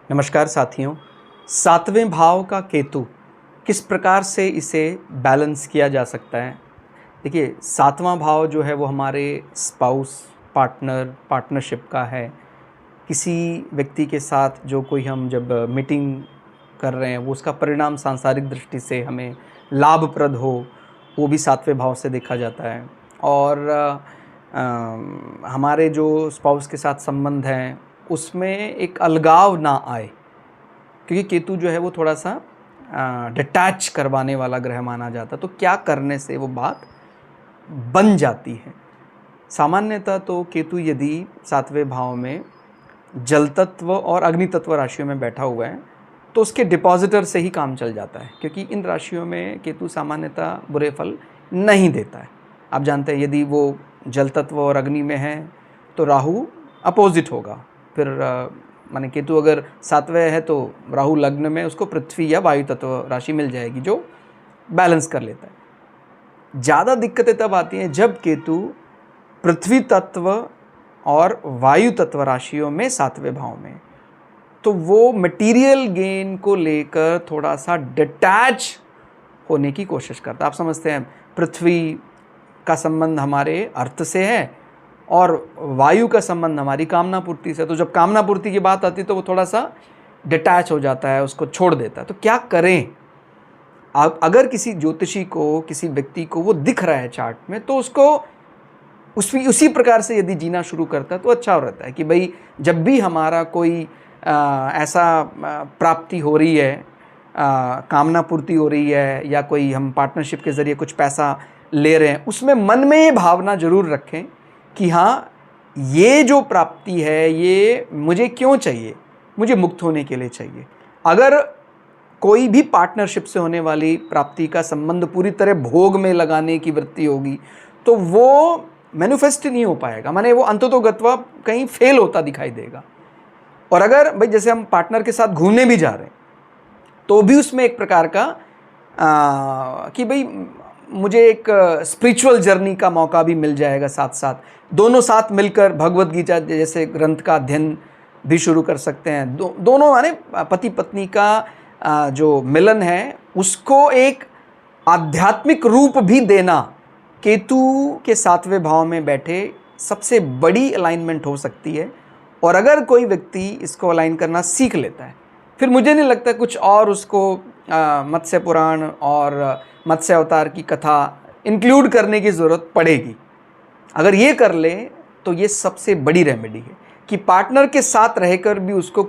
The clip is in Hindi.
नमस्कार साथियों। सातवें भाव का केतु किस प्रकार से इसे बैलेंस किया जा सकता है। देखिए, सातवां भाव जो है वो हमारे स्पाउस, पार्टनरशिप का है। किसी व्यक्ति के साथ जो कोई हम जब मीटिंग कर रहे हैं वो उसका परिणाम सांसारिक दृष्टि से हमें लाभप्रद हो, वो भी सातवें भाव से देखा जाता है। और हमारे जो स्पाउस के साथ संबंध हैं उसमें एक अलगाव ना आए, क्योंकि केतु जो है वो थोड़ा सा डिटैच करवाने वाला ग्रह माना जाता है। तो क्या करने से वो बात बन जाती है। सामान्यतः तो केतु यदि सातवें भाव में जल तत्व और अग्नि तत्व राशियों में बैठा हुआ है तो उसके डिपॉजिटर से ही काम चल जाता है, क्योंकि इन राशियों में केतु सामान्यतः बुरे फल नहीं देता है। आप जानते हैं, यदि वो जल तत्व और अग्नि में है तो राहु अपोजिट होगा। फिर माने केतु अगर सातवें है तो राहु लग्न में उसको पृथ्वी या वायु तत्व राशि मिल जाएगी जो बैलेंस कर लेता है। ज़्यादा दिक्कतें तब आती हैं जब केतु पृथ्वी तत्व और वायु तत्व राशियों में सातवें भाव में, तो वो मटेरियल गेन को लेकर थोड़ा सा डिटैच होने की कोशिश करता है। आप समझते हैं, पृथ्वी का संबंध हमारे अर्थ से है और वायु का संबंध हमारी कामना पूर्ति से। तो जब कामना पूर्ति की बात आती है तो वो थोड़ा सा डिटैच हो जाता है, उसको छोड़ देता है। तो क्या करें? आप अगर किसी ज्योतिषी को, किसी व्यक्ति को वो दिख रहा है चार्ट में, तो उसको उसी प्रकार से यदि जीना शुरू करता है तो अच्छा हो रहता है कि भाई जब भी हमारा कोई ऐसा प्राप्ति हो रही है, कामना पूर्ति हो रही है, या कोई हम पार्टनरशिप के ज़रिए कुछ पैसा ले रहे हैं, उसमें मन में ये भावना ज़रूर रखें कि हाँ, ये जो प्राप्ति है ये मुझे क्यों चाहिए, मुझे मुक्त होने के लिए चाहिए। अगर कोई भी पार्टनरशिप से होने वाली प्राप्ति का संबंध पूरी तरह भोग में लगाने की वृत्ति होगी तो वो मैनिफेस्ट नहीं हो पाएगा, माने वो अंततोगत्वा कहीं फेल होता दिखाई देगा। और अगर भाई जैसे हम पार्टनर के साथ घूमने भी जा रहे हैं तो भी उसमें एक प्रकार का कि भाई मुझे एक स्पिरिचुअल जर्नी का मौका भी मिल जाएगा, साथ साथ दोनों साथ मिलकर भगवत गीता जैसे ग्रंथ का अध्ययन भी शुरू कर सकते हैं। दोनों माने पति पत्नी का जो मिलन है उसको एक आध्यात्मिक रूप भी देना केतु के सातवें भाव में बैठे सबसे बड़ी अलाइनमेंट हो सकती है। और अगर कोई व्यक्ति इसको अलाइन करना सीख लेता है, फिर मुझे नहीं लगता कुछ और उसको मत्स्य पुराण और मत्स्य अवतार की कथा इंक्लूड करने की ज़रूरत पड़ेगी। अगर ये कर ले तो ये सबसे बड़ी रेमेडी है कि पार्टनर के साथ रहकर भी उसको